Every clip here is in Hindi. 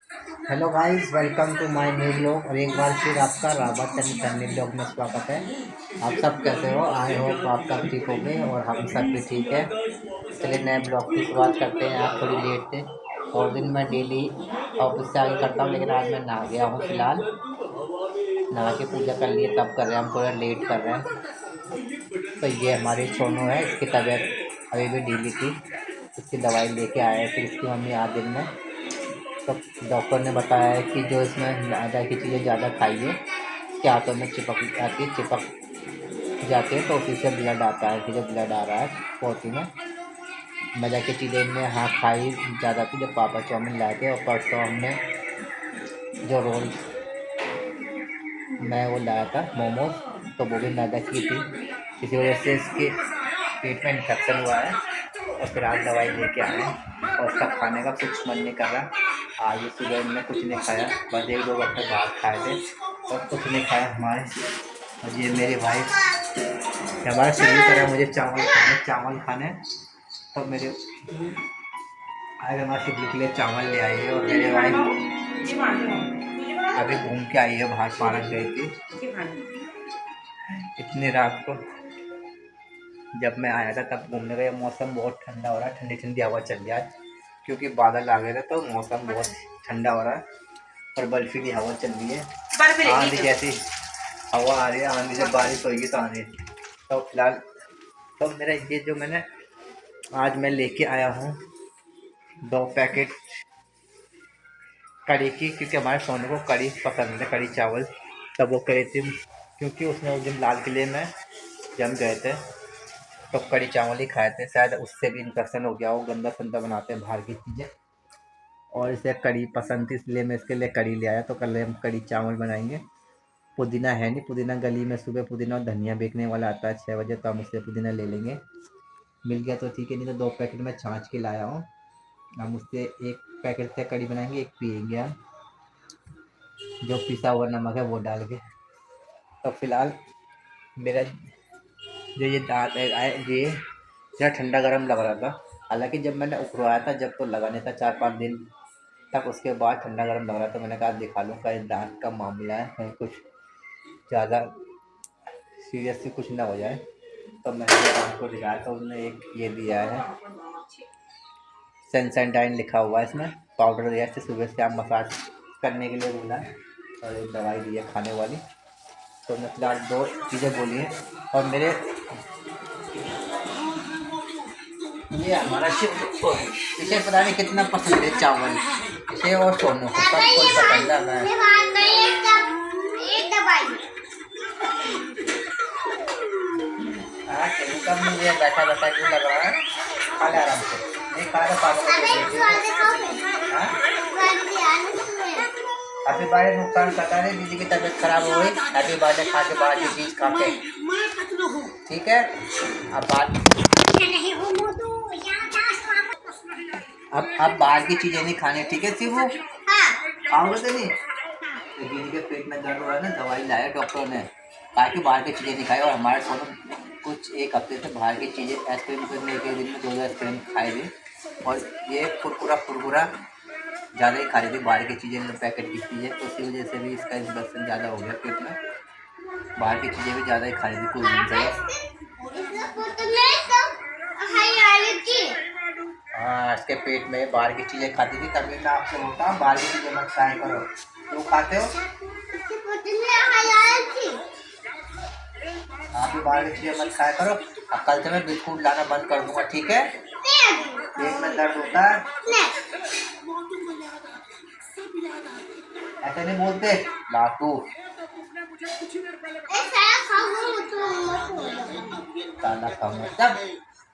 Hello guys, welcome to my new blog. और एक बार फिर आपका रावत चंद फैमिली ब्लॉग में स्वागत है। आप सब कैसे हो? आई होप आप सब ठीक हो गए और हम सब भी ठीक है। चलिए नए ब्लॉग की शुरुआत करते हैं। आप थोड़ी लेट थे और दिन मैं डेली ऑफिस से आगे करता हूँ, लेकिन आज मैं नहा गया हूँ। फिलहाल नहा के पूजा कर लिए, तब कर रहे हैं। हम थोड़ा लेट कर रहे हैं। तो ये हमारी सोनू है, इसकी तबीयत अभी भी ढीली थी। इसकी दवाई लेके आए, फिर इसकी मम्मी आज दिन में। तो डॉक्टर ने बताया है कि जो इसमें मैदा की चीज़ें ज़्यादा खाइए, इसके हाथों में चिपक जाती है, तो उसी से ब्लड आता है। कि जो ब्लड आ रहा है पोती में, मैदा की चीज़ें में हाथ खाई ज़्यादा थी। जब पापा चाउमीन लाए थे और परसों हमने जो रोल मैं वो लाया था मोमोज, तो वो भी मैदा की थी। इसी वजह से इसके पेट में इन्फेक्शन हुआ है। और फिर आज दवाई लेके आए हैं और उसका खाने का कुछ मन नहीं कर रहा। आज सुबह हमने कुछ नहीं खाया, बस एक दो वक्त भात खाए थे और कुछ नहीं खाया हमारे। और ये मेरी वाइफ हमारा शुरू करा मुझे चावल खाने। तो मेरे आज हमारे शुक्ल के लिए चावल ले आई है। और मेरे वाइफ अभी घूम के आई है, बाहर पार्क गई थी इतनी रात को। जब मैं आया था तब घूमने गया। मौसम बहुत ठंडा हो रहा है, ठंडी ठंडी हवा चल रही है क्योंकि बादल आ गए थे, तो मौसम बहुत ठंडा हो रहा है और बर्फीली हवा चल रही है। आंधी जैसी हवा आ रही है, आंधी से बारिश होगी तो आंधी। तो फिलहाल तो मेरा ये जो मैंने आज मैं लेके आया हूँ 2 पैकेट कड़ी की, क्योंकि हमारे सोने को कड़ी पसंद है, कड़ी चावल। तब वो करी थी क्योंकि उसने उस दिन लाल किले में जम गए थे, तो कड़ी चावल ही खाए थे। शायद उससे भी इन्फेक्शन हो गया हो, गंदा संदा बनाते हैं बाहर की चीज़ें। और इसे कड़ी पसंद थी, इसलिए मैं इसके लिए कड़ी ले आया। तो कल हम कड़ी चावल बनाएंगे। पुदीना है नहीं, पुदीना गली में सुबह पुदीना और धनिया बेचने वाला आता है 6 बजे, तो हम उससे पुदीना ले लेंगे। मिल गया तो ठीक है, नहीं तो 2 पैकेट में छाछ के लाया हूँ। हम उससे 1 पैकेट से कड़ी बनाएंगे, एक पियेंगे हम, जो पिसा हुआ नमक है वो डाल के। तो फिलहाल मेरा जो ये दांत है ये इतना ठंडा गर्म लग रहा था। हालांकि जब मैंने उखरवाया था जब, तो लगा नहीं था 4-5 दिन तक। उसके बाद ठंडा गर्म लग रहा था। मैंने कहा दिखा लूँ कहीं दांत का मामला है, कहीं कुछ ज़्यादा सीरियस से कुछ ना हो जाए। तो मैंने दांत को दिखाया तो उसने एक ये दिया है, सेंसोडाइन लिखा हुआ है इसमें, पाउडर दिया है। सुबह से आप मसाज करने के लिए बोला है और एक दवाई दी है खाने वाली। तो मैं फिलहाल 2 चीज़ें बोली हैं। और मेरे ये हमारा शिव इसे पता नहीं कितना पसंद है चावल, इसे और सोनू को सब कोई पसंद है। मैं कब मुझे बैठा बैठा क्यों लग रहा है? खा ले आराम से, नहीं खा रहे पापा हैप्पी बर्थडे। नुकसान करता है, दीदी की तबीयत खराब हो गई। हैप्पी बर्थडे खा के बाहर की चीज़ खा के, ठीक है? अब बात अब बाहर की चीज़ें नहीं खानी, ठीक है शिवू? खाओगे तो नहीं? तो दीदी के पेट में दर्द हो रहा है ना, दवाई लाया डॉक्टर ने, कहा कि बाहर की चीज़ें नहीं खाए। और हमारे सोनू कुछ 1 हफ्ते से बाहर की चीज़ें आइसक्रीम करने के दिन में 2 आइसक्रीम खाए थे। और ये कुरकुरा ज़्यादा ही खा रही थी, बाहर की चीज़ें में पैकेट की चीज़ें। तो इसी वजह से भी इसका इन्फेक्शन ज़्यादा हो गया पेट में। बाहर की चीज़ें भी ज़्यादा ही खा रही थी कुछ दिन से। हाँ, इसके पेट में बाहर की चीज़ें खाती थी, तभी मैं आपसे बोलता हूँ बाहर की चीज़ें मत खाया करो। क्यों खाते हो? आप भी बाहर की चीज़ें मत खाया करो। अब कल से मैं बिस्कुट लाना बंद कर दूंगा, ठीक है? पेट में दर्द होता है, ऐसे नहीं बोलते लाटू। ताला खाऊंगा तब।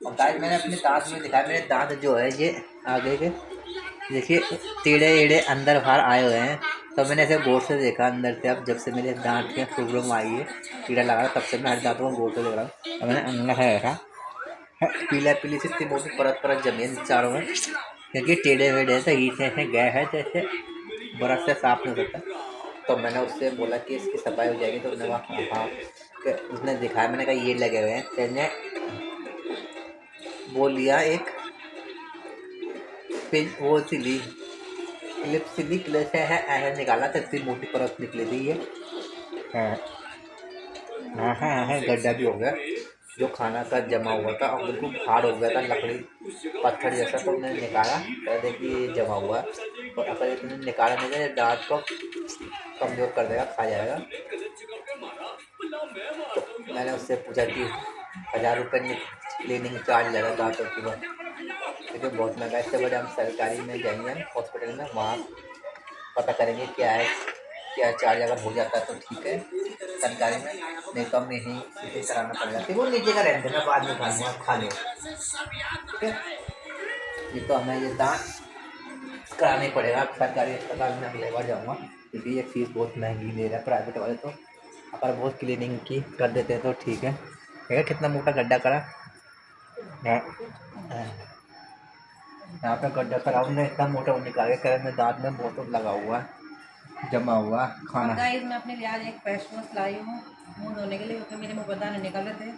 और गाइस मैंने अपने दांत में दिखाया, मेरे दांत जो है ये आगे के देखिए टेढ़े एढ़े अंदर बाहर आए हुए हैं। तो मैंने ऐसे गौर से देखा अंदर से। अब जब से मेरे दांत में प्रॉब्लम आई है, कीड़ा लगा, तब से मैं हर दांतों को गौर से देख रहा हूँ। और मैंने अंदर है ऐसा पीला पीली से इतनी बहुत परत परत जमीन चारों में, क्योंकि टेढ़े वेढ़े तो ईट ऐसे गए हैं जैसे बर्फ़ से साफ नहीं होता। तो मैंने उससे बोला कि इसकी सफाई हो जाएगी, तो उसने कहा हाँ। उसने दिखाया, मैंने कहा ये लगे हुए हैं। मैंने वो लिया एक पिन, वो सी ली क्लिप सीधी क्लिप से है ऐसे निकाला था, इतनी मोटी परत निकली थी ये। हाँ हाँ हाँ हाँ, गड्ढा भी हो गया, जो खाना का जमा हुआ था और बिल्कुल हार्ड हो गया था, लकड़ी पत्थर जैसा, तो मैंने निकाला तो देखिए ये जमा हुआ है। और अगर ये तुमने निकाला नहीं जाए दांत को कमज़ोर कर देगा, खा जाएगा। तो मैंने उससे पूछा कि 1000 रुपये क्लीनिंग चार्ज लगा दांतों की बात, क्योंकि बहुत महंगा। इससे बड़े हम सरकारी में जाएंगे, हम हॉस्पिटल में, वहाँ पता करेंगे क्या है, क्या चार्ज अगर हो जाता है तो ठीक है सरकारी में, नहीं तो हमें यहीं इसे कराना पड़ेगा। फिर वो नीचे का रहने देना, बाद में खाऊंगा, आप खा लो, ठीक है। ये तो हमें ये दांत कराना ही पड़ेगा सरकारी अस्पताल में, अगले बार जाऊँगा, क्योंकि ये फीस बहुत महंगी ले रहा है प्राइवेट वाले। तो अगर बहुत क्लीनिंग की कर देते हैं तो ठीक है। देखा कितना मोटा गड्ढा करा, यहाँ पे गड्ढा करा उन्होंने, इतना मोटा निकाल के करे, मेरे दांत में बहुत लगा हुआ है, जमा हुआ खाना। गाइस मैं अपने लिए आज एक फेस वॉश लाई हूँ मुंह धोने के लिए, क्योंकि मेरे मुँह पर दाने निकल रहे थे,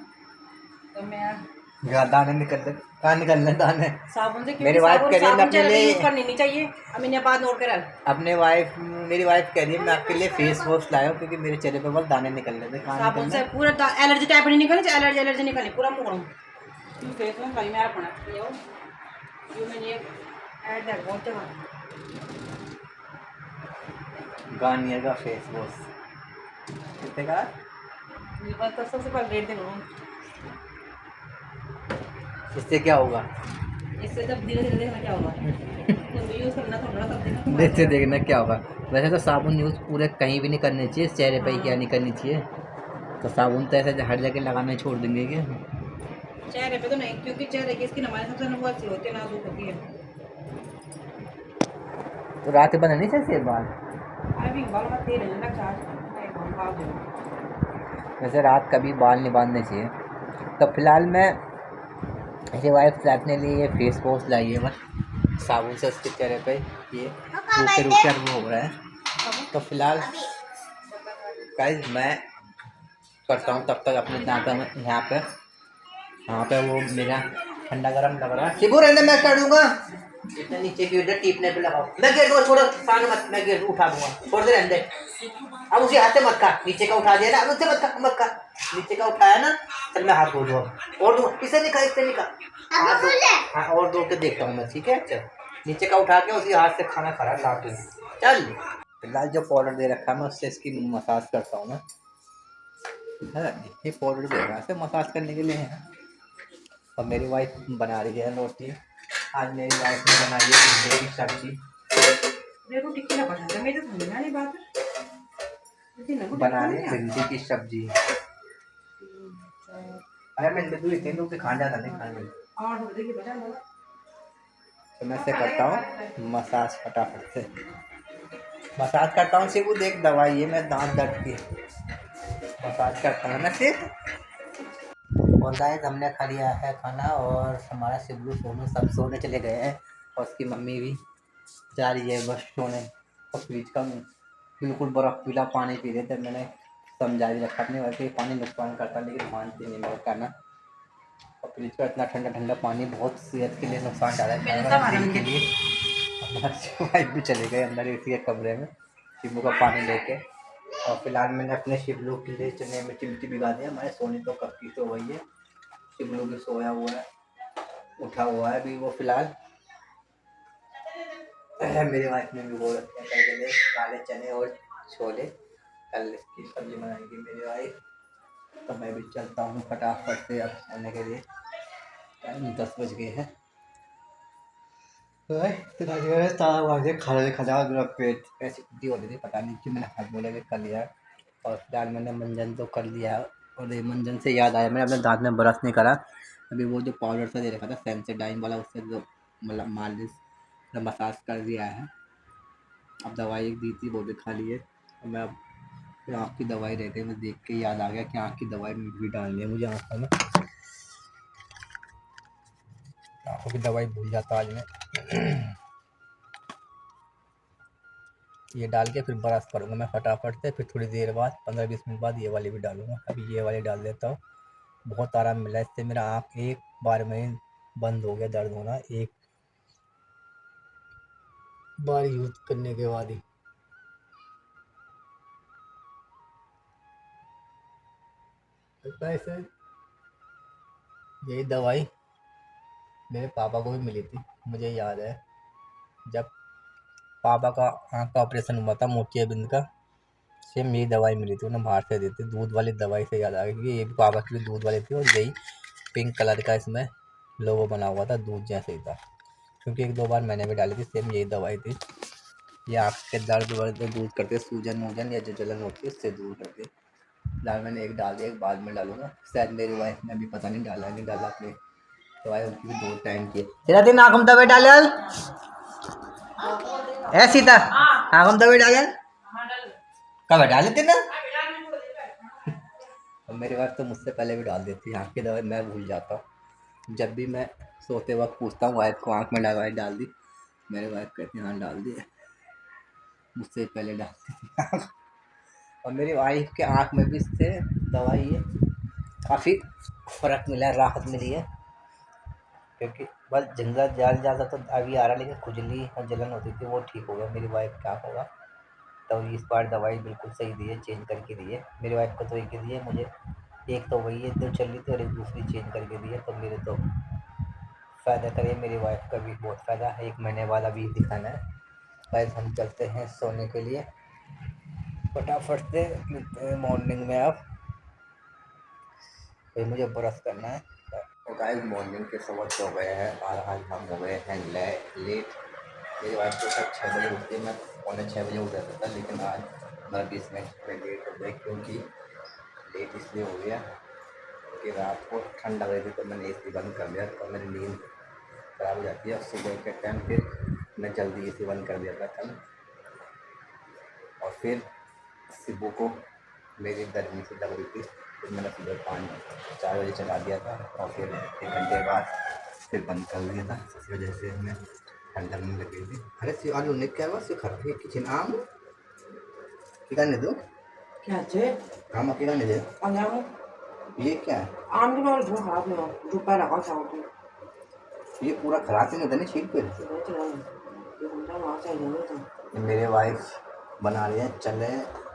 तो मैं दाने निकल रहे, कहाँ निकल रहे दाने? साबुन से, मेरी क्योंकि वाइफ साबुन कह रही है मैं साबुन अपने चेहरे पे लिए, यूज करनी नहीं चाहिए। अब मैंने बात नोट करा अपने वाइफ मेरी वाइफ कह रही है मैं आपके लिए फेस वॉश लाया हूँ, क्योंकि मेरे चेहरे पे बहुत दाने निकल रहे थे। कहाँ साबुन निकल से रहे? पूरा एलर्जी टाइप नहीं निकलनी चाहिए, एलर्जी एलर्जी निकलनी पूरा मुंह फेस वॉश लाई मैं अपना ये मैंने ऐड है बहुत जगह। गार्नियर का फेस वॉश कितने का? मेरे पास तो सबसे पहले रेट देखो, इससे क्या होगा? इससे जब धीरे धीरे देखना क्या होगा, तो यूज करना थोड़ा तब देखना तुम्हारा देखते चेहरा। देखना क्या होगा। वैसे तो साबुन यूज़ पूरे कहीं भी नहीं करनी चाहिए, चेहरे पे ही क्या नहीं करनी चाहिए। तो साबुन तो ऐसे हर जगह लगाना ही छोड़ देंगे क्या? चेहरे पे तो नहीं, क्योंकि चेहरे की स्किन हमारे सबसे बहुत सी होती है, नाजुक होती है। तो रात में नहीं चाहिए बाल? अभी बाल मत तेल है ना चार्ज नहीं बाल बाल दो। वैसे रात कभी बाल नहीं बांधने चाहिए। तो फिलहाल मैं मेरी वाइफ से अपने लिए ये फेस वॉश लाई है, बस साबुन से उसके चेहरे पे ये रूखे रूखे वो हो रहा है। तो फिलहाल गाइस मैं करता हूँ तब तक अपने दांतों में, यहाँ पे वो मेरा ठंडा गरम लग रहा है। शिबू रहने मैं कर दूंगा, इतना नीचे की उधर टीपने पे लगाओ, मैं गेट को छोड़ो, सामने मत, मैं गेट उठा दूंगा, छोड़ दे रहने दे। अब उसे हाथ से मत खा, नीचे का उठा दिया ना, अब उससे मत खा, मत खा, नीचे का उठाया ना, चल मैं हाथ धो दूँ और दो, इसे नहीं खा, इससे नहीं खा, हाथ धो, हाँ और धो के देखता हूँ मैं, ठीक है। चल नीचे का उठा के उसी हाथ से खाना खा रहा है लाटू। चल फिलहाल जो पाउडर दे रखा है मैं उससे इसकी मसाज करता हूँ मैं, है ये पाउडर दे रहा है इसे मसाज करने के लिए है। और मेरी वाइफ बना रही है रोटी, आज मेरी वाइफ ने बनाई है भिंडी की सब्जी, मेरे को टिक्की ना पसंद है, मेरे तो समझ में नहीं बात बना रही है भिंडी की सब्जी। अरे मैं तो इतने लोग के खाना जाता नहीं खाने में, और देखिए बता दो तो मैं से करता हूँ मसाज, फटाफट से मसाज करता हूँ। सिर्फ वो देख दवाई है, मैं दांत दर्द की मसाज करता हूँ ना सिर्फ। और गाइस हमने खा लिया है खाना, और हमारा शिबलू सोनू सब सोने चले गए हैं, और उसकी मम्मी भी जा रही है बस सोने। और फ्रिज का बिल्कुल बर्फ़ पीला पानी पी रहे थे, मैंने समझा भी रखा अपने वैसे ही पानी नुकसान करता, लेकिन मानती नहीं मेरा कहना। और फ्रिज का इतना ठंडा ठंडा पानी बहुत सेहत के लिए नुकसान डाला है दिल के लिए। हमारे वाइफ भी चले गए अंदर एसी के कमरे में शिबू का पानी लेके। और फिलहाल मैंने अपने शिबलू के लिए चने में चिमटी भिगा दिया, हमारे सोने तो कब की तो वही है, शिबलू भी सोया हुआ है, उठा हुआ है अभी वो फिलहाल। मेरी वाइफ ने भी वो रखे हैं कल के लिए काले चने और छोले, कल इसकी सब्जी बनाएगी मेरी वाइफ। तो मैं भी चलता हूँ फटाफट से अब सोने के लिए, टाइम 10 बज गए हैं। खाने खा मेरा पेट ऐसी उल्टी हो रही थी, पता नहीं कि मैंने हाथ बोले के कर लिया। और फिलहाल मैंने मंजन तो कर लिया, और ये मंजन से याद आया मैंने अपने दांत में ब्रश नहीं करा। अभी वो जो पाउडर सा दे रखा था सेंसोडाइन वाला, उससे जो मतलब मालिश मसाज कर दिया है। अब दवाई एक दी थी वो भी खा ली है, और मैं अब आँख की दवाई रहती है, मैं देख के याद आ गया कि आँख की दवाई भी डालनी है मुझे आँखों में, आँखों की दवाई भूल जाता आज मैं। ये डाल के फिर ब्रश करूँगा मैं फटाफट से, फिर थोड़ी देर बाद 15-20 मिनट बाद ये वाली भी डालूँगा। अभी ये वाली डाल देता हूँ, बहुत आराम मिला इससे, मेरा आँख एक बार में बंद हो गया दर्द होना। एक बार यूज करने के बाद ही। लगता है इसे यही दवाई मेरे पापा को भी मिली थी। मुझे याद है जब पापा का आँख का ऑपरेशन हुआ था मोतियाबिंद का, सेम यही दवाई मिली थी, उन्हें बाहर से दी थी। दूध वाली दवाई से याद आ गया क्योंकि ये भी पापा की भी दूध वाली थी, और यही पिंक कलर का इसमें लोगो बना हुआ था, दूध जैसे ही था। क्योंकि एक दो बार मैंने भी डाली थी, सेम यही दवाई थी। ये आँख के दर्द वर्द दूर करती है, सूजन वूजन या जो जलन होती है उससे दूर करती है। फिलहाल मैंने एक डाल दिया, एक बाद में डालूंगा। शायद मेरी वाइफ ने भी पता नहीं डाला नहीं डाला अपनी दवाई, उनकी भी 2 टाइम की है। तेरा दिन आँख में दवाई डाले है सीता, आँख में दवाई डाले कब डाले थे ना। और मेरी वाइफ तो मुझसे पहले भी डाल देती है आँख की दवाई, मैं भूल जाता हूँ। जब भी मैं सोते वक्त पूछता हूँ वाइफ को आँख में दवाई डाल दी, मेरी वाइफ कहती है हाँ डाल दी है, मुझसे पहले डालती थी। और मेरी वाइफ के आँख में भी इससे दवाई है, काफ़ी फ़र्क मिला है, राहत मिली है। क्योंकि बस जंगल जाल ज़्यादा तो अभी आ रहा, लेकिन खुजली और जलन होती थी वो ठीक हो गया मेरी वाइफ का आँख होगा। तो इस बार दवाई बिल्कुल सही दी है, चेंज करके दी है। मेरी वाइफ को तो एक ही दी है, मुझे एक तो वही है जो चल रही थी, और एक दूसरी चेंज करके दी है। तो मेरे तो फ़ायदा करिए, मेरी वाइफ का भी बहुत फ़ायदा है। 1 महीने बाद अभी दिखाना है। गाइस हम चलते हैं सोने के लिए, फटाफट से मिलते हैं मॉर्निंग में। अब फिर मुझे ब्रश करना है। तो गाइस मॉर्निंग के समय हो गए हैं, और आज हम हो गए हैं लेट। मेरी वाइफ तो सब 6 बजे उठती है, मैं पौने 6 बजे उठ जाता था, लेकिन आज 20 मिनट में लेट हो गए। क्योंकि लेट इसलिए हो गया कि रात को ठंड लग रही थी, तो मैंने एसी बंद कर दिया, तो मेरी नींद ख़राब हो जाती है। और सुबह के टाइम फिर मैं जल्दी एसी बंद कर दिया था कल। और फिर शिबू को मेरी गर्मी से लग रही थी, फिर मैंने सुबह 4 बजे चला दिया था, और फिर 1 घंटे बाद फिर बंद कर दिया था। इस वजह से हमें ठंड लगने लग गई थी। अरे शिवानी उन्हें क्या हुआ, खराब किचन आम किकाने दो क्या चे आम किकाने दे आम ये क्या है, आम की नॉलेज बहुत खराब है, जो पहला का था वो ये पूरा खराब नहीं होता ना छील पे। ये बंदा वहाँ से नहीं था। मेरे वाइफ बना रही है चने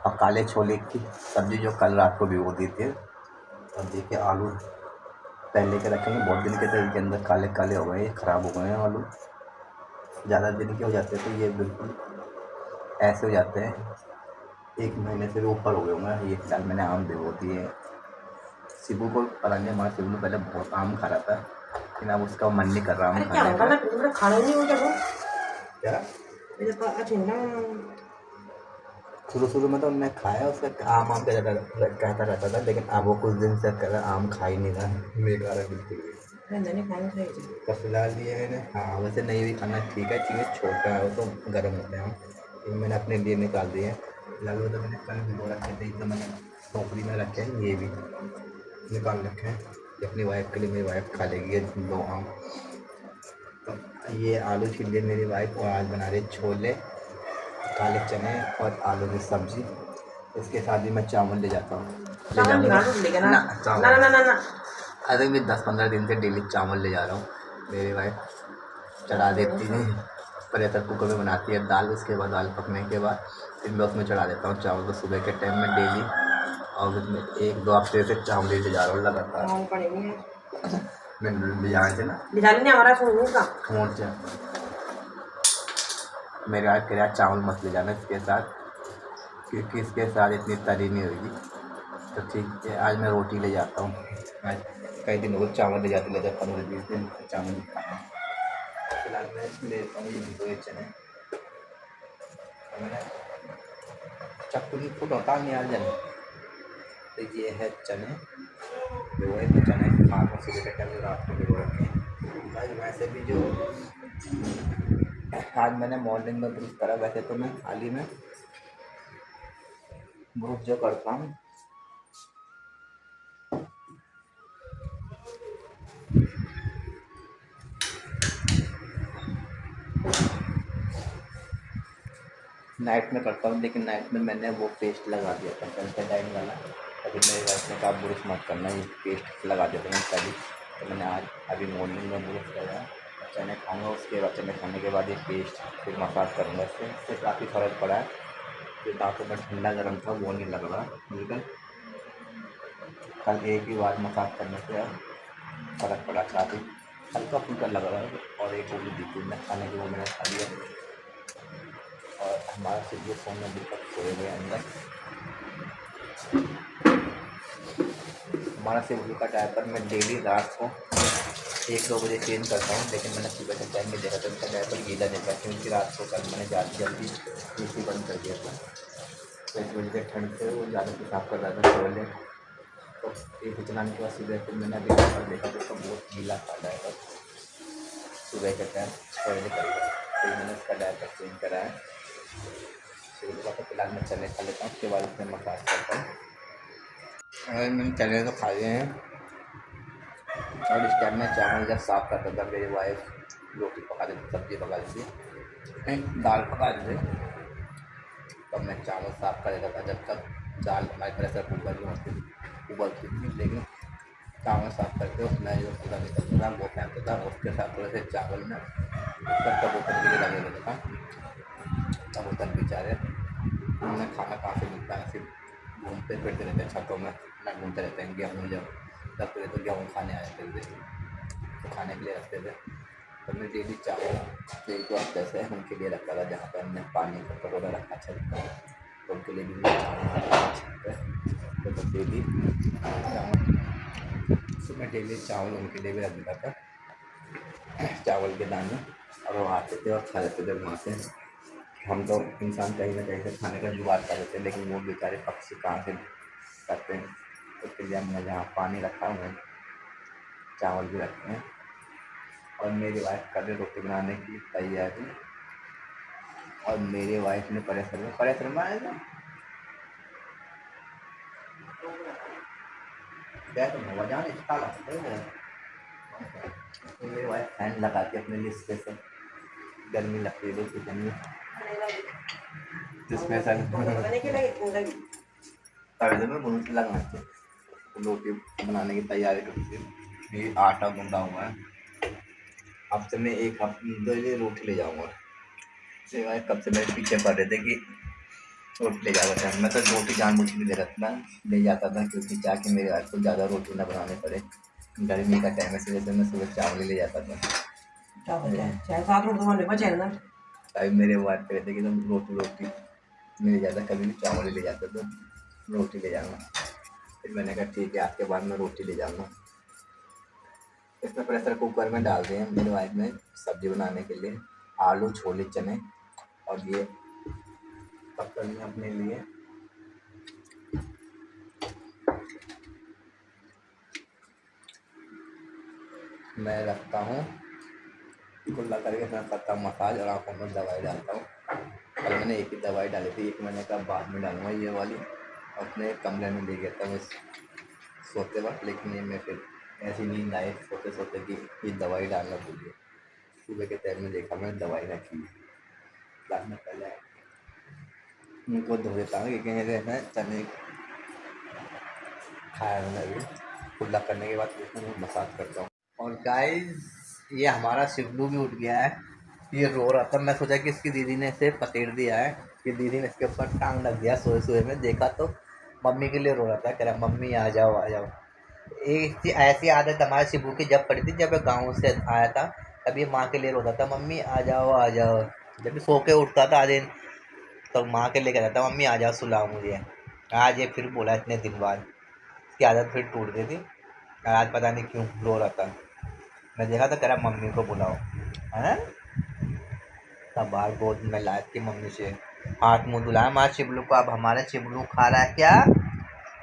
और काले छोले की सब्ज़ी, जो कल रात को भिगो दी थी। और देखिए आलू पहले के रखेंगे, बहुत दिन के थे, इनके अंदर काले काले हो गए, ख़राब हो गए हैं आलू। ज़्यादा दिन के हो जाते हैं तो ये बिल्कुल ऐसे हो जाते हैं, 1 महीने से भी ऊपर हो गए होंगे। ये साल मैंने आम भिगो दिए। शिबू को पता नहीं, हमारा शिबू ने पहले बहुत आम खा रहा था, लेकिन अब उसका मन नहीं कर रहा आम क्या खाने होगा का। ना खाना नहीं होता वो क्या मेरे पास अच्छा ना शुरू में तो उन्होंने खाया, उसका आम कहता रहता था, लेकिन अब वो कुछ दिन से कह रहा आम खा ही नहीं रहा, मेरे वाला बिल्कुल भी। नहीं खाना चाहिए। तो फिलहाल ये मैंने, हाँ वैसे नहीं भी खाना ठीक है, चीज़ें छोटा है वो तो गर्म होते हैं, ये मैंने अपने लिए निकाल दिए हैं। फिलहाल वो तो मैंने कल भिगो रखे थे, तो मैंने टोकरी में रखे हैं, ये भी निकाल रखे हैं कि अपनी वाइफ के लिए, मेरी वाइफ खा लेगी ये 2 आम। तो ये आलू छील लिए मेरी वाइफ, और आज बना रही छोले, काले चने और आलू की सब्ज़ी। इसके साथ ही मैं चावल ले जाता हूँ, ले चावल जाऊँगा निकाल लेगा ना ना ना चावल। ना ना ना अरे मैं 10-15 दिन से डेली चावल ले जा रहा हूँ। मेरी वाइफ चढ़ा देती है, प्रेशर कुकर में बनाती है दाल, उसके बाद दाल पकने के बाद फिर मैं उसमें चढ़ा देता हूँ चावल को सुबह के टाइम में डेली। और उसमें 1-2 हफ्ते से चावल ले जा रहा हूँ लगातार। चावल पड़ेंगे मैं बिहार से ना बिजाली नहीं हमारा सुनने का फोन से मेरे वाइफ कह रहा चावल मत ले जाना इसके साथ, क्योंकि इसके साथ इतनी तरी नहीं होगी। तो ठीक है, आज मैं रोटी ले जाता हूँ। आज कई दिन हो चावल ले जाते 15-20 दिन चावल नहीं खाया। फिलहाल मैं लेता हूँ ये भिगोए चने, मैंने चक्कू नहीं फुट होता नहीं आज जन। तो ये है चने भिगोए, तो चने खा कर सुबह के टाइम रात को भिगो रखे हैं। आज वैसे भी जो आज मैंने मॉर्निंग में ब्रश करा, वैसे तो मैं हाल ही में ब्रश जो करता हूँ नाइट में करता हूँ, लेकिन नाइट में मैंने वो पेस्ट लगा दिया था सेंसोडाइन वाला। अभी मेरे वाइफ ने कहा ब्रश मत करना, ये पेस्ट लगा देते हैं तभी। तो मैंने आज अभी मॉर्निंग में ब्रश लगाया, चने खाऊंगा, उसके बाद चने खाने के बाद ये पेस्ट फिर मसाज करूँगा इससे काफ़ी फ़र्क पड़ा है। जो दांतों में ठंडा गर्म था वो नहीं लग रहा बिल्कुल। कल एक ही बार मसाज करने से फ़र्क पड़ा, काफ़ी हल्का फुल्का लग रहा है। और एक गोली दी थी मैं खाने की, वो मैंने खा लिया। और हमारा सिर्फ फ़ोन में अभी तक सोए हुए अंदर। हमारा सिब्बू का डायपर मैं डेली रात को 1-2 बजे चेंज करता हूँ, लेकिन मैंने सुबह के टाइम में देखा था उनका डायपर गीला देखा, क्योंकि रात को कल मैंने जल्दी एसी बंद कर दिया था। तो इस वजह से ठंड से वो ज़्यादा पेशाब कर रहा था टॉयलेट। तो एक चलाने के बाद सुबह फिर मैंने अभी डायपर देखा तो उसका बहुत गीला था डायपर सुबह के टाइम टॉयलेट कर गया। फिर मैंने उसका डायपर चेंज कराया। फिर उसका तो फिलहाल मैं चने खा लेता हूँ, उसके बाद उसमें मसाज करता हूँ। और मैंने चने तो खा लिए हैं। और इस टाइम में चावल जब साफ़ करता था, मेरी वाइफ रोटी पका देती, सब्ज़ी पका देती, दाल पका देते, तब मैं चावल साफ़ कर देता था। जब तक दाल हमारे प्रेशर कुकर में उबलती थी, लेकिन चावल साफ़ करके उसमें जो कूड़ा निकलता था वो फेंकता था। उसके साथ थोड़े से चावल में उसका कबूतर के लिए लगे रहता था। कबूतर बेचारे उन्हें खाना कहाँ से मिलता है, सिर्फ घूमते फिरते रहते हैं छतों में, ना घूमते रहते हैं। गेहूँ जब लगते थे तो गेहूँ खाने आए थे, तो खाने के लिए रखते थे। तो मैं डेली चावल एक दो हफ्ते से उनके लिए रखता था, जहाँ पर हमने पानी का कटोरा रखा छत पर, तो उनके लिए भी मैं चावल रखता था छत पर। तो डेली चावल, तो मैं डेली चावल उनके लिए भी रख देता था, चावल के दाने, और वो आते थे और खा लेते थे वहाँ से। हम तो इंसान कहीं ना कहीं से खाने का जुगाड़ कर देते हैं, लेकिन वो बेचारे पक्षी कहाँ से करते हैं। उसके लिए हमने जहाँ पानी रखा हुआ है चावल भी रखते हैं। और मेरी वाइफ कर रही रोटी बनाने की तैयारी, और मेरे वाइफ ने परेशर में आएगा क्या तो मजा नहीं काला तो मेरी वाइफ फैन लगा के अपने लिए स्पेशल, गर्मी लगती है रोटी करनी स्पेशल तवे में बुन लगना चाहिए। रोटी बनाने की तैयारी करती है। ये आटा गूंदा हुआ है। अब से मैं एक हफ्ते 2 दिन रोटी ले जाऊँगा। मेरे वाइफ कब से मेरे पीछे पड़ रहे थे कि रोटी ले जाता था। मैं तो रोटी जानबूझ के ले जाता था, क्योंकि ताकि मेरे वाइफ को ज़्यादा रोटी ना बनाने पड़े। गर्मी का टाइम है, इस वजह से मैं सुबह चावल ही ले जाता था। चाहे 7 रोटी तुम्हारे बचे ना। अभी मेरे वाइफ कहते थे कि तुम रोटी नहीं ले जाता, कभी भी चावल ही ले जाता, तो रोटी ले जाना। फिर मैंने कहा ठीक है, आपके बाद मैं रोटी ले जाऊँगा। इसमें प्रेशर कुकर में डाल दिए मेरे वाइफ ने सब्ज़ी बनाने के लिए आलू, छोले, चने, और ये पकड़नी अपने लिए। मैं रखता हूँ कुल्ला करके, मैं करता हूँ मसाज और आँखों में दवाई डालता हूँ। कल मैंने एक ही दवाई डाली थी, एक मैंने कहा बाद में डालूँगा ये वाली। अपने कमरे में ले गया था मैं सोते वक्त, लेकिन ये मैं फिर ऐसी नींद आई सोते सोते कि ये दवाई डालना भूल गया। सुबह के टाइम में देखा मैंने दवाई रखी बाद में पहले उनको धो देता हूँ, क्योंकि मेरे मैं चने खाया मैंने अभी। कुल्ला करने के बाद मैं मसाज करता हूँ। और गाइस ये हमारा शिवलू भी उठ गया है, ये रो रहा था। मैं सोचा कि इसकी दीदी ने इसे पतेड़ दिया है, कि दीदी ने इसके ऊपर टांग रख दिया। सोए सोए में देखा तो मम्मी के लिए रो रहा था, कह रहा मम्मी आ जाओ आ जाओ। एक ऐसी आदत हमारे शिबू की जब पड़ी थी, जब गाँव से आया था, तभी माँ के लिए रोता था, मम्मी आ जाओ आ जाओ। जब भी सो के उठता था दिन, तो माँ के लिए कहता था मम्मी आ जाओ सुलाओ मुझे। आज ये फिर बोला इतने दिन बाद, इसकी आदत फिर टूट गई थी। आज पता नहीं क्यों रो रहा था। मैं देखा था, कह रहा मम्मी को बुलाओ है। तब बाहर गोद में लाए थी मम्मी से, हाथ मुँह धुलाया हमारे शिबलू को। अब हमारे शिबलू खा रहा है क्या,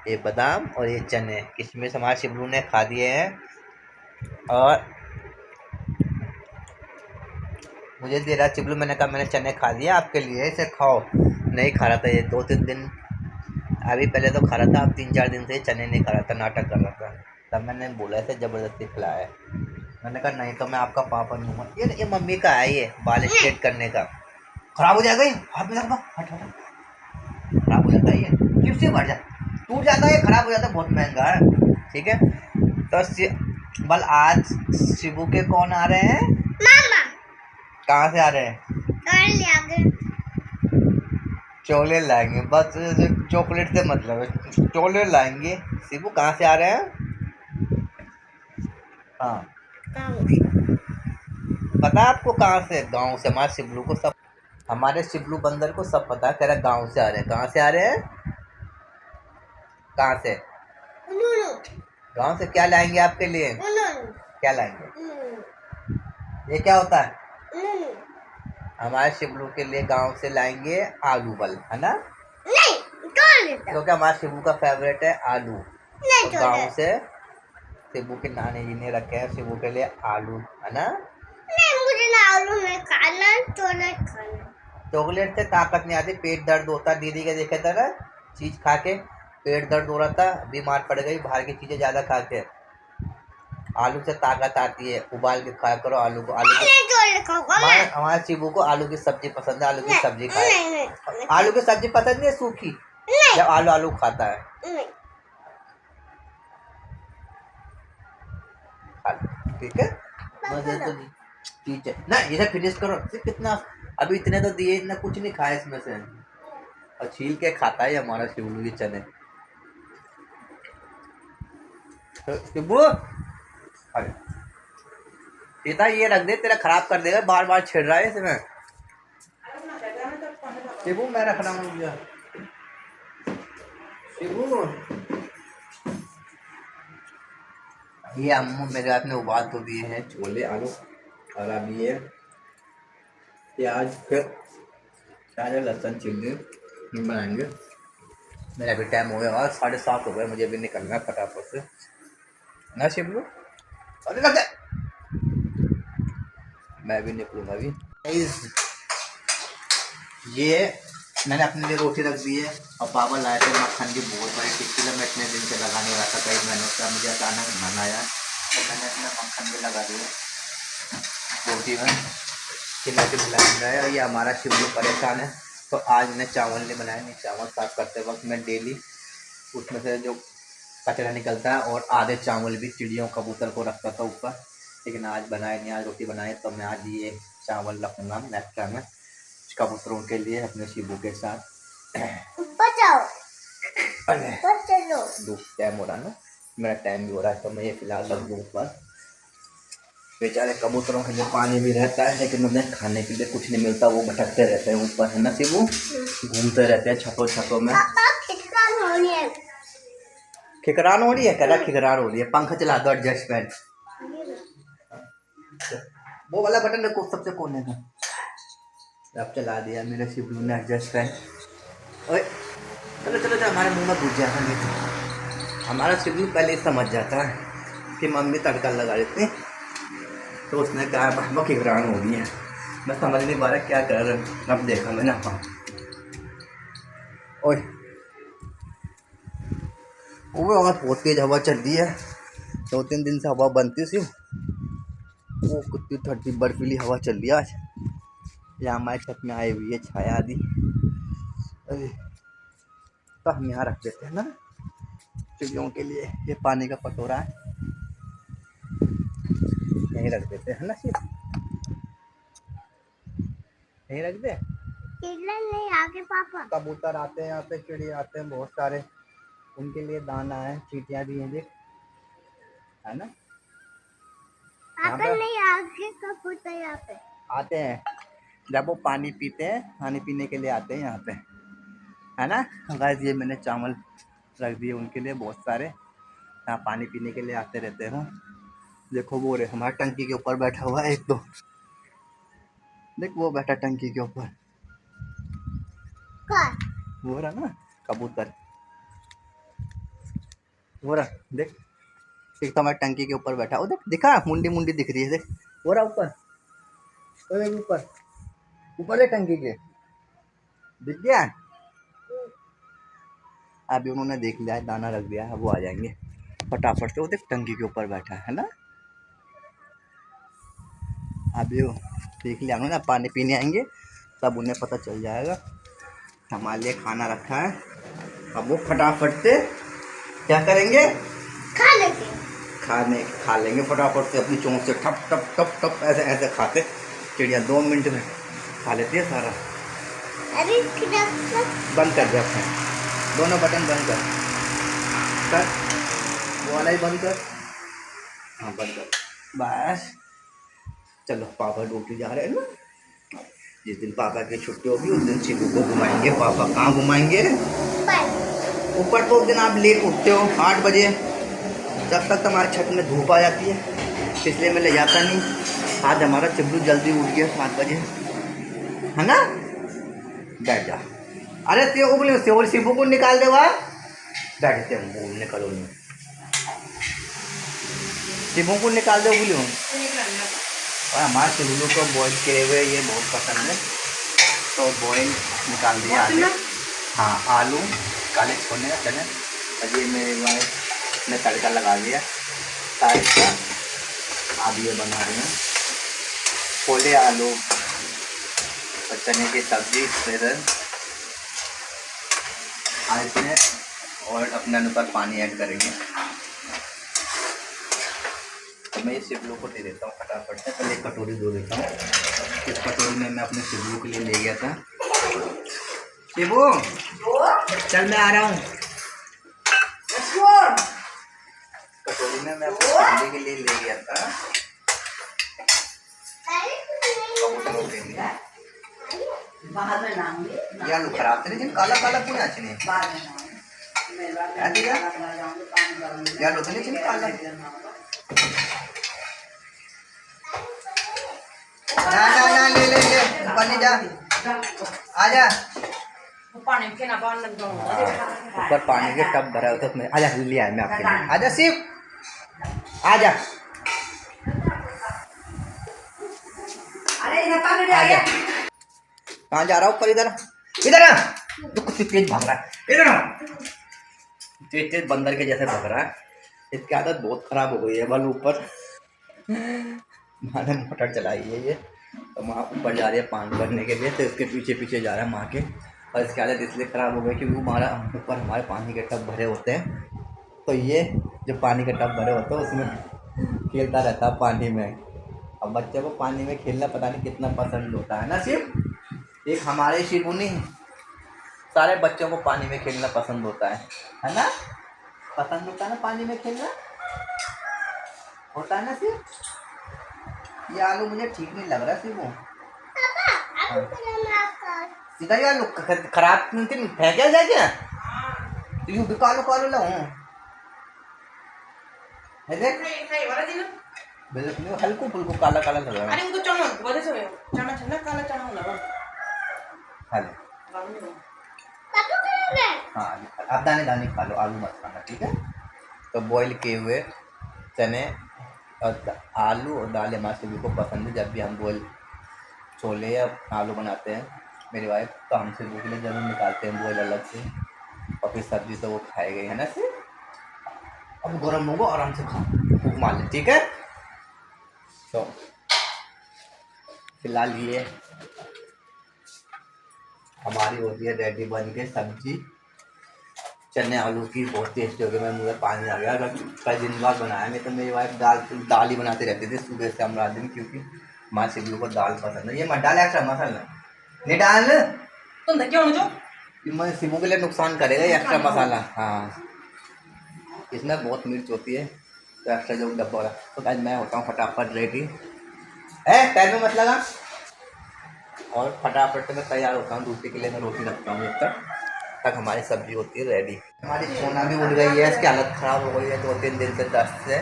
ये बादाम और ये चने, किशमिश हमारे शिबलू ने खा दिए हैं। और मुझे दे रहा शिबलू, मैंने कहा मैंने चने खा दिए आपके लिए, इसे खाओ। नहीं खा रहा था ये 2-3 दिन, अभी पहले तो खा रहा था, अब 3-4 दिन से चने नहीं खा रहा था, नाटक कर रहा था। तब मैंने बोला इसे ज़बरदस्ती खिलाया। मैंने कहा नहीं तो मैं आपका पापा नहीं हूँ। ये मम्मी का है, ये बाल स्ट्रेट करने का। खराब हो जाएगा ये, हाथ में रखना, हट हट। खराब हो जाता है ये, चिप से बढ़ जा, टूट जाता है, खराब हो जाता है, बहुत महंगा है। ठीक है तो बल आज शिबू के कौन आ रहे हैं? मामा कहाँ से आ रहे हैं? चॉकलेट लाएंगे, बस चॉकलेट से मतलब है, चॉकलेट लाएंगे। शिबू कहाँ से आ रहे हैं? हाँ पता है आपको कहाँ से? गांव से। हमारे शिबलू को सब, हमारे शिबलू बंदर को सब पता है, कह रहा गांव से आ रहे हैं। कहाँ से आ रहे हैं? कहाँ से? गांव से। क्या लाएंगे आपके लिए? क्या लाएंगे? ये क्या होता है? हमारे शिबलू के लिए गांव से लाएंगे आलू बल, है ना? क्योंकि हमारे शिबू का फेवरेट है आलू। तो गांव से शिबू के नानी जी ने रखे हैं शिबू के लिए आलू, है ना? मुझे ना आलू में खाना, चॉकलेट खाना। चॉकलेट से ताकत नहीं आती, पेट दर्द होता। दीदी के देखे था ना, चीज खा के पेट दर्द हो रहा था, बीमार पड़ गई बाहर की चीजें ज्यादा खा के। आलू से ताकत आती है, उबाल के खाया करो आलू को। आलू की हमारे शिबू को आलू की सब्जी पसंद है, आलू की सब्जी खाए। आलू की सब्जी पसंद नहीं है सूखी, जब आलू आलू खाता है। ठीक है, मजे तो ठीक है ना। इसे फिनिश करो। कितना अभी इतने तो दिए, इतना कुछ नहीं खाया इसमें से, और छील के खाता है हमारा शिबू की चने। शिबू अरे सीता ये रख दे, तेरा खराब कर देगा, बार बार छिड़ रहा है इसमें। शिबू मैं रख रहा हूँ। शिबू ये अम्मू मेरे हाथ में उबाल तो दिए हैं छोले आलू, और अभी ये प्याज फिर प्याज लहसुन चिल्ली बनाएंगे। मेरा अभी टाइम हो गया और 7:30 हो गए, मुझे अभी निकलना है फटाफट से ना शिबलू। अरे लग मैं भी निकलूंगा अभी। ये मैंने अपने लिए रोटी रख दी है, और पापा लाए थे मक्खन की बहुत बड़ी टिक्की। मैं इतने दिन से लगाने वाला था, कई महीनों का, मुझे अचानक मन आया तो मैंने अपना मक्खन भी लगा दिया रोटी में कि मैं बुलाया है। ये हमारा शिवलू परेशान है, तो आज मैंने चावल नहीं बनाया। नहीं, चावल साफ करते वक्त मैं डेली उसमें से जो कचरा निकलता है और आधे चावल भी चिड़ियों कबूतर को रखता था ऊपर, लेकिन आज बनाए नहीं। आज रोटी बनाए तो मैं आज ये चावल रखूँगा नेक्स्ट में कबूतरों के लिए अपने शिबू के साथ। अरे टाइम हो रहा है ना, मेरा टाइम भी हो रहा है, तो मैं ये फिलहाल रख दूँ ऊपर। बेचारे कबूतरों के लिए पानी भी रहता है, लेकिन उन्हें खाने के लिए कुछ नहीं मिलता, वो भटकते रहते हैं ऊपर, है ना शिबू? घूमते रहते हैं छतों में। खिकरान हो रही है, कह खिकरान हो रही है। पंखा चला दो एडजस्टमेंट, वो वाला बटन रखो सबसे कोने का। अब चला दिया मेरे शिबलू ने एडजस्टमेंट। ओए चलो चलो चलो, हमारे मुंह में घुस जाता नहीं तो। हमारा शिबलू पहले ही समझ जाता है कि मम्मी तड़का लगा देती, तो उसने कहा पापा खिकरान हो रही है। मैं समझ नहीं पा रहा क्या कर रहा है। अब देखा मैंने, हाँ ओए वो बहुत तेज हवा चल रही है, 2-3 दिन से हवा बनती सी, वो कितनी ठंडी बर्फीली हवा चल रही है आज। यहाँ हमारे छत में आई हुई है छाया आदि। अरे तो हम यहाँ रख देते हैं ना चिड़ियों के लिए। ये पानी का कटोरा है, यहीं रख देते हैं ना सिर्फ, यहीं रख दे। नहीं आगे पापा कबूतर आते हैं यहाँ पे, चिड़िया आते हैं बहुत सारे, उनके लिए दाना है, चींटियाँ भी हैं देख, है ना? पापा नहीं आगे कबूतर यहाँ पे आते हैं जब वो पानी पीते हैं, पानी पीने के लिए आते हैं यहाँ पे, है ना गाइस? ये मैंने चावल रख दिए उनके लिए बहुत सारे, यहाँ पानी पीने के लिए आते रहते हैं। देखो वो रे हमारे टंकी के ऊपर बैठा हुआ है एक, तो देख वो बैठा टंकी के ऊपर, वो रहा ना कबूतर, वो रहा देख, एक तो हमारे टंकी के ऊपर बैठा। वो देख, दिखा मुंडी मुंडी दिख रही है, देख वो रहा ऊपर, ऊपर ऊपर है टंकी के, दिख गया। अभी उन्होंने देख लिया है, दाना रख दिया है, वो आ जाएंगे फटाफट से। वो देख टंकी के ऊपर बैठा है ना, अभी वो देख लिया उन्होंने, पानी पीने आएंगे तब उन्हें पता चल जाएगा हमारे लिए खाना रखा है। अब वो फटाफट से क्या करेंगे? खा लेंगे फटाफट से अपनी चोंच से, ठप ठप ठप ठप ऐसे ऐसे खाते चिड़िया 2 मिनट में खा लेती है सारा। अरे बंद कर दिया अपने दोनों बटन बंद कर वो वाला ही बंद कर, हाँ बंद कर बस। चलो पापा ड्यूटी जा रहे हैं ना, जिस दिन पापा की छुट्टी होगी उस दिन शिबू को घुमाएंगे। पापा कहाँ घुमाएंगे? ऊपर। तो उस दिन आप लेट उठते हो 8 बजे, जब तक हमारे छत में धूप आ जाती है, इसलिए मैं ले जाता नहीं। आज हमारा चिबलू जल्दी उठ गया 7 बजे, है ना? बैठ जा। अरे सेवल शिबू को निकाल दे वहाँ, बैठते हैं निकलो नहीं, शिबू को निकाल दे बोलियो। और हमारे शिबू को बॉइल किए हुए ये बहुत पसंद है, तो बॉइल निकाल दिया आलू। हाँ आलू काले छोड़ने चने, और ये मेरे वाइफ ने तड़का लगा दिया साइड का। अब ये बना रहे हैं छोले आलू और चने की सब्जी स्पेशल। आज इसमें और अपने अनुसार पानी ऐड करेंगे। तो मैं ये शिबलू को दे देता हूँ फटाफट से। पहले एक कटोरी धो देता हूँ। इस कटोरी में मैं अपने शिबलू के लिए ले गया था। शिबू चल मैं आ रहा हूँ। कटोरी में मैं अपने खाने के लिए ले गया था। ये आलू खराब थे लेकिन काला काला क्यों अच्छे नहीं यार होते नहीं काला ना ना ना ले ले ले पानी जा आजा पानी के ना बाहर लग जाऊं ऊपर पानी के टब भरा होता है। आजा ले आया मैं आपके लिए। आजा शिव आजा अरे इधर पानी ले आजा। कहाँ जा रहा हूँ? ऊपर इधर इधर आ। तू कुछ तेज भाग रहा है, इधर आ। तेज तेज बंदर के जैसे भाग रहा है। इसकी आदत बहुत खराब हो गई है। बल ऊपर माँ ने मोटर चलाई है ये, तो माँ ऊपर जा रही है पानी भरने के लिए, तो इसके पीछे पीछे जा रहा है माँ के। और इसकी आदत इसलिए ख़राब हो गई क्योंकि हमारा ऊपर हमारे पानी के टब भरे होते हैं, तो ये जो पानी के टब भरे होते हैं उसमें खेलता रहता है पानी में। अब बच्चे को पानी में खेलना पता नहीं कितना पसंद होता है ना सिर्फ एक हमारे शिबू नहीं, सारे बच्चों को पानी में खेलना पसंद होता है ना? पसंद होता है ना पानी में खेलना, होता है ना सिर्फ? ये आलू मुझे ठीक नहीं लग रहा शिबू। सीधा ये आलू खराब नहीं फेंका जाए क्या? तो यूँ भी कालो कालो लाऊं बिल्कुल हल्को फुल्को काला काला लग रहा है। अरे उनको चना बड़े से चना चना काला चना लगा हेलो हाँ आप दाने दाने खा लो, आलू मत खाना ठीक है? तो बॉईल किए हुए चने और आलू और दाल हमारे सभी को पसंद है। जब भी हम बॉईल छोले या आलू बनाते हैं मेरी वाइफ, तो हम सभी के लिए ज़रूर निकालते हैं बॉईल अलग से, और फिर सब्जी तो वो खाए गई है ना सिर्फ। अब गर्म होगा आराम से खा खूब मार ले ठीक है? तो फिलहाल ये हमारी होती है रेडी बन के सब्जी चने आलू की, बहुत टेस्टी हो गया। मैं मुँह में पानी आ गया। अगर कई दिन बाद बनाया नहीं तो मेरी वाइफ दाल ही बनाते रहते थे सुबह से हम रात दिन, क्योंकि माँ शिबलू को दाल पसंद है। ये मत डाल एक्स्ट्रा मसाला नहीं डाल, तुम क्यों जो मैं शिबू के लिए नुकसान करेगा ये एक्स्ट्रा मसाला। हाँ इसमें बहुत मिर्च होती है, तो एक्स्ट्रा जो डब्बा वाला। तो आज मैं होता हूँ फटाफट रेडी पैर में मत लगा, और फटाफट से मैं तैयार होता हूँ। दूसरे के लिए मैं रोटी रखता हूँ जब तक हमारी सब्जी होती है रेडी। हमारी सोना भी उड़ गई है, इसकी हालत ख़राब हो गई है 2-3 दिन से। दस्त से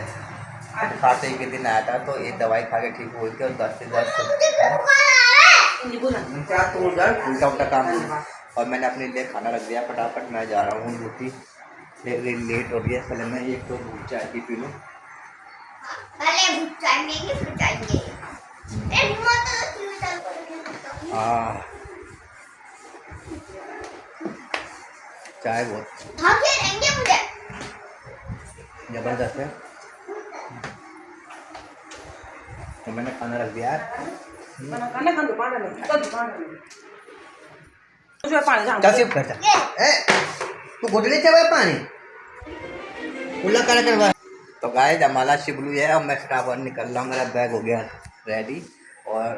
खाते ही के दिन आया था तो ये दवाई खा के ठीक हुई थी, और दस्त से उल्टा उल्टा काम। और मैंने अपने लिए खाना रख दिया फटाफट। मैं जा रहा हूँ ड्यूटी, लेट हो रही है। पहले मैं एक तो दूध चाय की पी लूँ। चाय बहुत जबरदस्त है। तो मैंने खाना रख दिया खाना खा दुकान में उसमें पानी जा कैसे करता तू घुटने चाहे पानी खुला कर करवा तो गाइस हमारा शिबलू है, अब मैं फटाफट निकल रहा हूँ, मेरा बैग हो गया रेडी और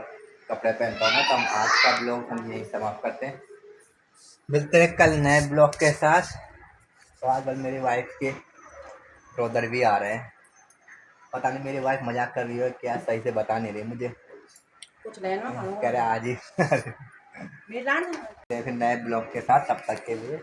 कपड़े पहनता हूँ मैं। तो हम आज का ब्लॉग हम यही समाप्त करते हैं, मिलते हैं कल नए ब्लॉग के साथ। तो आज कल मेरी वाइफ के ब्रदर भी आ रहे हैं, पता नहीं मेरी वाइफ मजाक कर रही है क्या, सही से बता नहीं रही मुझे, कुछ लेना कह रहे आज ही मेरी जान फिर नए ब्लॉग के साथ, तब तक के लिए